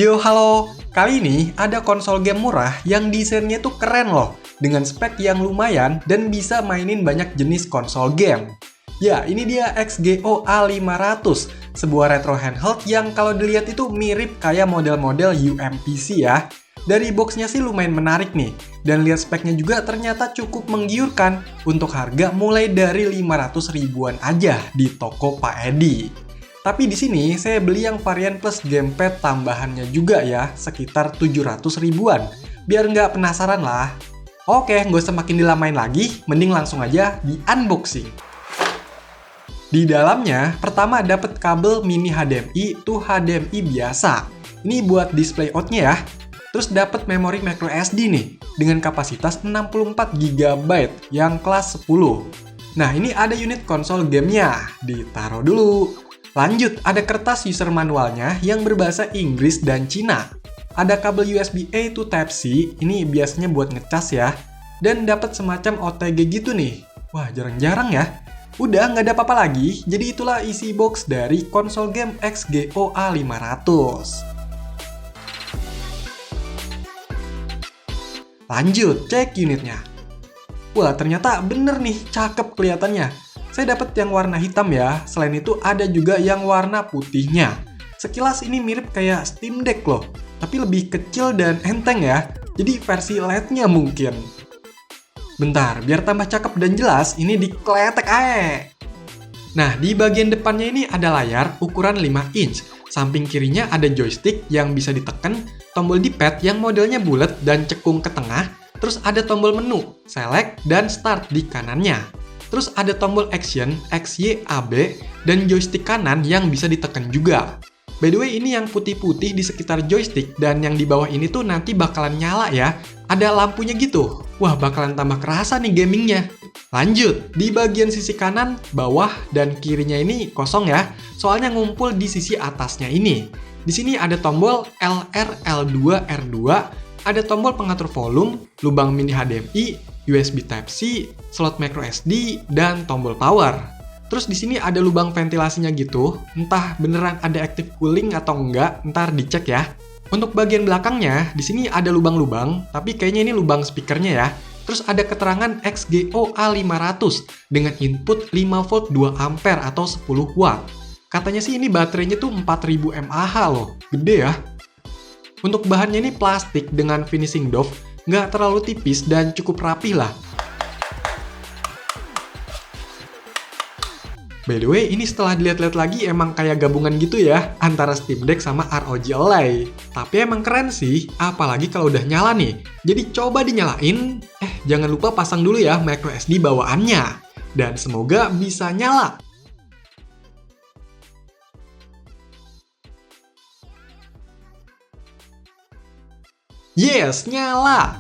Yo, halo. Kali ini ada konsol game murah yang desainnya tuh keren loh, dengan spek yang lumayan dan bisa mainin banyak jenis konsol game. Ya, ini dia XGO A500, sebuah retro handheld yang kalau dilihat itu mirip kayak model-model UMPC ya. Dari boxnya sih lumayan menarik nih, dan lihat speknya juga ternyata cukup menggiurkan untuk harga mulai dari 500 ribuan aja di toko Pak Edi. Tapi di sini saya beli yang varian plus gamepad tambahannya juga ya, sekitar 700 ribuan. Biar nggak penasaran lah. Oke, nggak usah makin dilamain lagi, mending langsung aja di unboxing. Di dalamnya, pertama dapat kabel mini HDMI to HDMI biasa. Ini buat display out-nya ya. Terus dapat memori microSD nih, dengan kapasitas 64 GB yang kelas 10. Nah, ini ada unit konsol gamenya, ditaruh dulu. Lanjut, ada kertas user manualnya yang berbahasa Inggris dan Cina. Ada kabel USB-A to Type-C, ini biasanya buat ngecas ya. Dan dapat semacam OTG gitu nih. Wah, jarang-jarang ya. Udah, nggak ada apa-apa lagi, jadi itulah isi box dari konsol game XGO A500. Lanjut, cek unitnya. Wah, ternyata bener nih, cakep kelihatannya. Saya dapat yang warna hitam ya, selain itu ada juga yang warna putihnya. Sekilas ini mirip kayak Steam Deck loh, tapi lebih kecil dan enteng ya, jadi versi LED-nya mungkin. Bentar, biar tambah cakep dan jelas, ini dikletek aja. Nah, di bagian depannya ini ada layar ukuran 5 inch, samping kirinya ada joystick yang bisa ditekan, tombol D-pad yang modelnya bulat dan cekung ke tengah, terus ada tombol menu, select, dan start di kanannya. Terus ada tombol action, X, Y, A, B, dan joystick kanan yang bisa ditekan juga. By the way, ini yang putih-putih di sekitar joystick dan yang di bawah ini tuh nanti bakalan nyala ya. Ada lampunya gitu. Wah, bakalan tambah kerasa nih gamingnya. Lanjut, di bagian sisi kanan, bawah, dan kirinya ini kosong ya. Soalnya ngumpul di sisi atasnya ini. Di sini ada tombol LR, L2, R2, ada tombol pengatur volume, lubang mini HDMI, USB Type-C, slot microSD, dan tombol power. Terus di sini ada lubang ventilasinya gitu, entah beneran ada active cooling atau enggak, ntar dicek ya. Untuk bagian belakangnya, di sini ada lubang-lubang, tapi kayaknya ini lubang speakernya ya. Terus ada keterangan XGO A500 dengan input 5V 2A atau 10W. Katanya sih ini baterainya tuh 4000 mAh loh, gede ya. Untuk bahannya ini plastik dengan finishing doff, nggak terlalu tipis dan cukup rapi lah. By the way, ini setelah dilihat-lihat lagi emang kayak gabungan gitu ya, antara Steam Deck sama ROG Ally. Tapi emang keren sih, apalagi kalau udah nyala nih. Jadi coba dinyalain, jangan lupa pasang dulu ya microSD bawaannya. Dan semoga bisa nyala. Yes, nyala!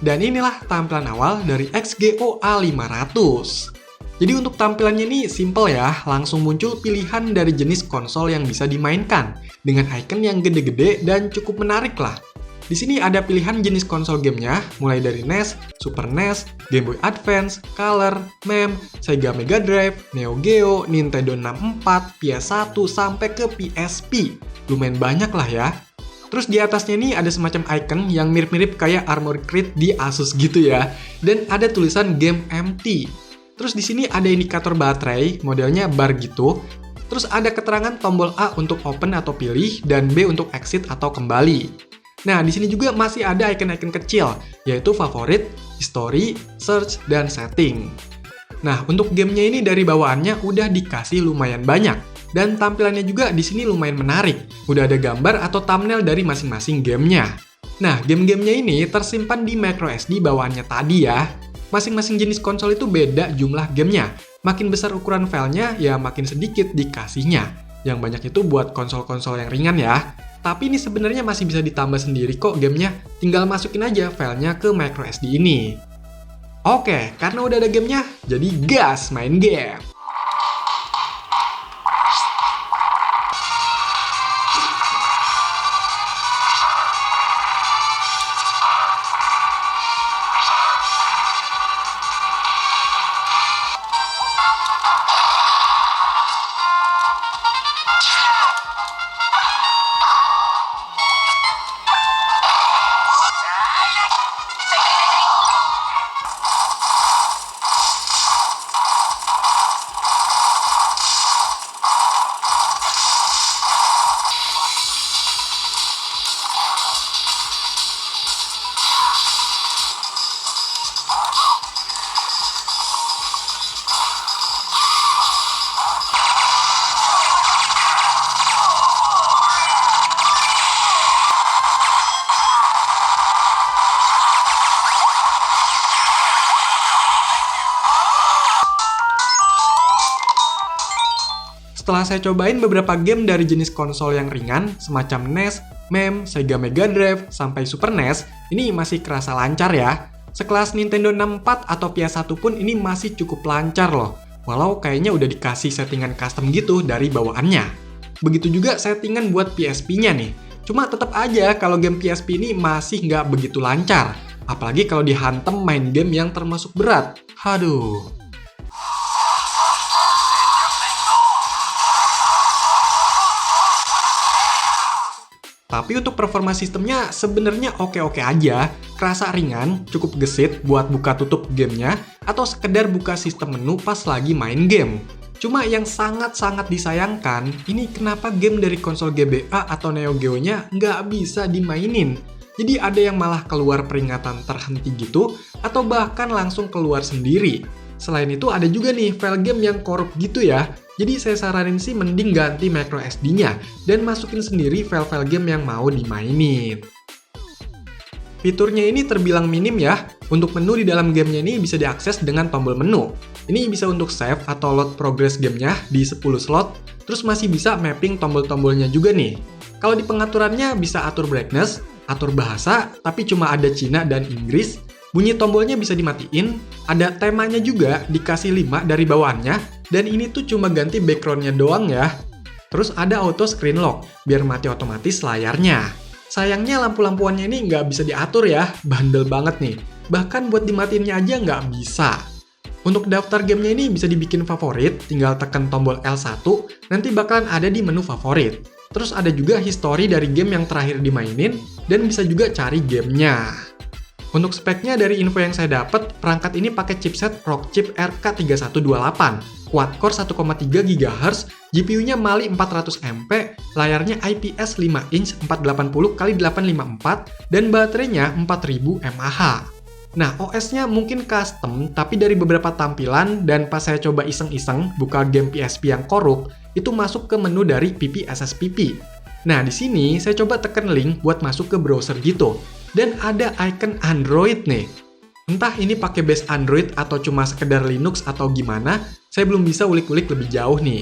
Dan inilah tampilan awal dari XGO A500. Jadi untuk tampilannya ini simple ya, langsung muncul pilihan dari jenis konsol yang bisa dimainkan, dengan icon yang gede-gede dan cukup menarik lah. Di sini ada pilihan jenis konsol gamenya, mulai dari NES, Super NES, Game Boy Advance, Color, MEM, Sega Mega Drive, Neo Geo, Nintendo 64, PS1, sampai ke PSP. Lumayan banyak lah ya. Terus di atasnya ini ada semacam icon yang mirip-mirip kayak Armored Crate di Asus gitu ya. Dan ada tulisan Game Empty. Terus di sini ada indikator baterai, modelnya bar gitu. Terus ada keterangan tombol A untuk open atau pilih, dan B untuk exit atau kembali. Nah, di sini juga masih ada icon-icon kecil, yaitu favorit, history, search, dan setting. Nah, untuk gamenya ini dari bawaannya udah dikasih lumayan banyak, dan tampilannya juga di sini lumayan menarik. Udah ada gambar atau thumbnail dari masing-masing gamenya. Nah, game-gamenya ini tersimpan di microSD bawaannya tadi ya. Masing-masing jenis konsol itu beda jumlah gamenya. Makin besar ukuran filenya, ya makin sedikit dikasihnya. Yang banyak itu buat konsol-konsol yang ringan ya. Tapi ini sebenarnya masih bisa ditambah sendiri kok gamenya, tinggal masukin aja filenya ke microSD ini. Oke, karena udah ada gamenya, jadi gas main game! Setelah saya cobain beberapa game dari jenis konsol yang ringan, semacam NES, MEM, Sega Mega Drive, sampai Super NES, ini masih kerasa lancar ya. Sekelas Nintendo 64 atau PS1 pun ini masih cukup lancar loh, walau kayaknya udah dikasih settingan custom gitu dari bawaannya. Begitu juga settingan buat PSP-nya nih. Cuma tetap aja kalau game PSP ini masih nggak begitu lancar, apalagi kalau dihantem main game yang termasuk berat. Aduh. Tapi untuk performa sistemnya sebenarnya oke-oke aja, kerasa ringan, cukup gesit buat buka tutup gamenya, atau sekedar buka sistem menu pas lagi main game. Cuma yang sangat-sangat disayangkan, ini kenapa game dari konsol GBA atau Neo Geo-nya nggak bisa dimainin. Jadi ada yang malah keluar peringatan terhenti gitu, atau bahkan langsung keluar sendiri. Selain itu ada juga nih file game yang korup gitu ya. Jadi saya saranin sih mending ganti micro SD-nya dan masukin sendiri file-file game yang mau dimainin. Fiturnya ini terbilang minim ya. Untuk menu di dalam gamenya ini bisa diakses dengan tombol menu. Ini bisa untuk save atau load progress gamenya di 10 slot, terus masih bisa mapping tombol-tombolnya juga nih. Kalau di pengaturannya bisa atur brightness, atur bahasa, tapi cuma ada Cina dan Inggris. Bunyi tombolnya bisa dimatiin, ada temanya juga dikasih 5 dari bawaannya, dan ini tuh cuma ganti backgroundnya doang ya. Terus ada auto screen lock, biar mati otomatis layarnya. Sayangnya lampu-lampuannya ini nggak bisa diatur ya, bandel banget nih. Bahkan buat dimatiinnya aja nggak bisa. Untuk daftar gamenya ini bisa dibikin favorit, tinggal tekan tombol L1, nanti bakalan ada di menu favorit. Terus ada juga history dari game yang terakhir dimainin, dan bisa juga cari gamenya. Untuk speknya dari info yang saya dapat, perangkat ini pakai chipset Rockchip RK3128, quad-core 1,3 GHz, GPU-nya Mali 400MP, layarnya IPS 5 inch 480x854, dan baterainya 4000 mAh. Nah, OS-nya mungkin custom, tapi dari beberapa tampilan dan pas saya coba iseng-iseng buka game PSP yang korup, itu masuk ke menu dari PPSSPP. Nah, di sini saya coba tekan link buat masuk ke browser gitu. Dan ada icon Android nih. Entah ini pakai base Android atau cuma sekedar Linux atau gimana, saya belum bisa ulik-ulik lebih jauh nih.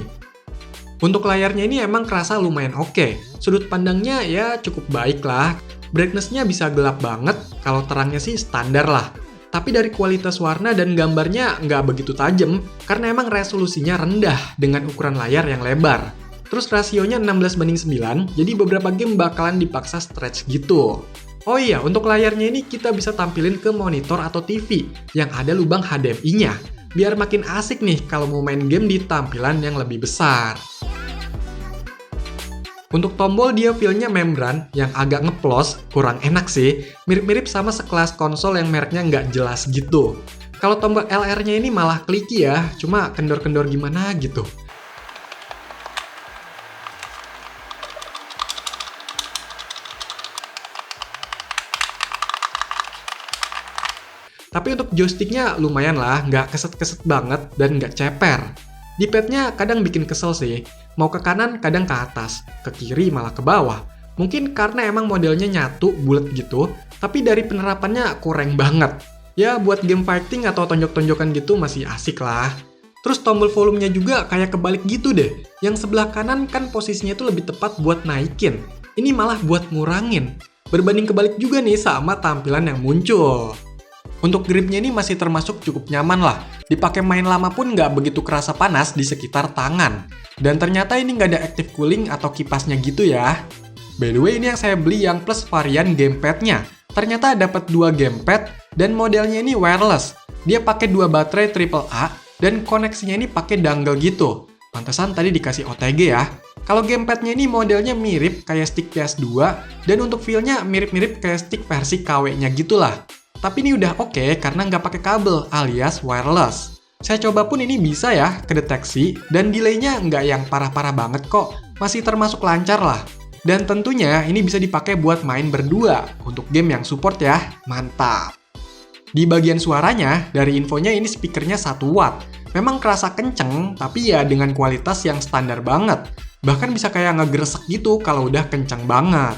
Untuk layarnya ini emang kerasa lumayan oke. Sudut pandangnya ya cukup baik lah. Brightness-nya bisa gelap banget, kalau terangnya sih standar lah. Tapi dari kualitas warna dan gambarnya nggak begitu tajam, karena emang resolusinya rendah dengan ukuran layar yang lebar. Terus rasionya 16:9, jadi beberapa game bakalan dipaksa stretch gitu. Oh iya, untuk layarnya ini kita bisa tampilin ke monitor atau TV yang ada lubang HDMI-nya, biar makin asik nih kalau mau main game di tampilan yang lebih besar. Untuk tombol dia feel-nya membran yang agak ngeplos, kurang enak sih, mirip-mirip sama sekelas konsol yang mereknya nggak jelas gitu. Kalau tombol LR-nya ini malah kliki ya, cuma kendor-kendor gimana gitu. Tapi untuk joysticknya lumayan lah, nggak keset-keset banget dan nggak ceper. Di padnya kadang bikin kesel sih, mau ke kanan kadang ke atas, ke kiri malah ke bawah. Mungkin karena emang modelnya nyatu, bulat gitu, tapi dari penerapannya kurang banget. Ya buat game fighting atau tonjok-tonjokan gitu masih asik lah. Terus tombol volumenya juga kayak kebalik gitu deh, yang sebelah kanan kan posisinya itu lebih tepat buat naikin, ini malah buat ngurangin. Berbanding kebalik juga nih sama tampilan yang muncul. Untuk gripnya ini masih termasuk cukup nyaman lah. Dipakai main lama pun nggak begitu kerasa panas di sekitar tangan. Dan ternyata ini nggak ada active cooling atau kipasnya gitu ya. By the way, ini yang saya beli yang plus varian gamepad-nya. Ternyata dapat 2 gamepad dan modelnya ini wireless. Dia pakai 2 baterai AAA dan koneksinya ini pakai dongle gitu. Pantesan tadi dikasih OTG ya. Kalau gamepadnya ini modelnya mirip kayak stick PS2, dan untuk feel-nya mirip-mirip kayak stick versi KW-nya gitulah. Tapi ini udah oke karena nggak pakai kabel alias wireless. Saya coba pun ini bisa ya kedeteksi, dan delay-nya nggak yang parah-parah banget kok. Masih termasuk lancar lah. Dan tentunya ini bisa dipakai buat main berdua. Untuk game yang support ya, mantap. Di bagian suaranya, dari infonya ini speakernya 1 watt. Memang kerasa kenceng, tapi ya dengan kualitas yang standar banget. Bahkan bisa kayak ngegresek gitu kalau udah kenceng banget.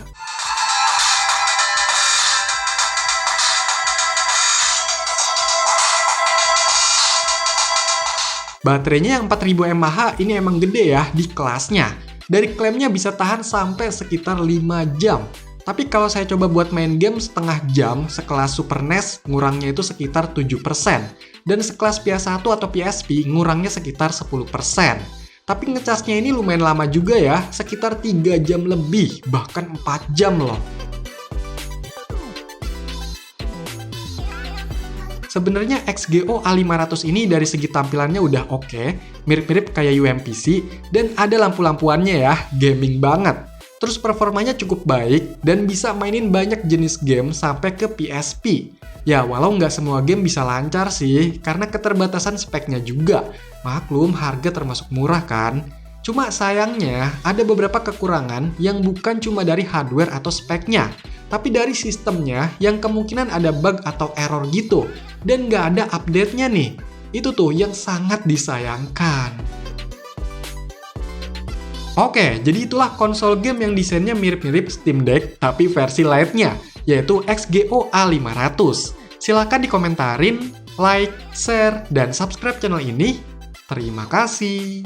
Baterainya yang 4000 mAh ini emang gede ya di kelasnya. Dari klaimnya bisa tahan sampai sekitar 5 jam. Tapi kalau saya coba buat main game setengah jam, sekelas Super NES ngurangnya itu sekitar 7%. Dan sekelas PS1 atau PSP ngurangnya sekitar 10%. Tapi ngecasnya ini lumayan lama juga ya, sekitar 3 jam lebih, bahkan 4 jam loh. Sebenarnya XGO A500 ini dari segi tampilannya udah oke, mirip-mirip kayak UMPC, dan ada lampu-lampuannya ya, gaming banget. Terus performanya cukup baik, dan bisa mainin banyak jenis game sampai ke PSP. Ya, walau nggak semua game bisa lancar sih, karena keterbatasan speknya juga. Maklum, harga termasuk murah kan? Cuma sayangnya, ada beberapa kekurangan yang bukan cuma dari hardware atau speknya, tapi dari sistemnya yang kemungkinan ada bug atau error gitu, dan nggak ada update-nya nih. Itu tuh yang sangat disayangkan. Oke, jadi itulah konsol game yang desainnya mirip-mirip Steam Deck, tapi versi light-nya, yaitu XGO A500. Silahkan dikomentarin, like, share, dan subscribe channel ini. Terima kasih.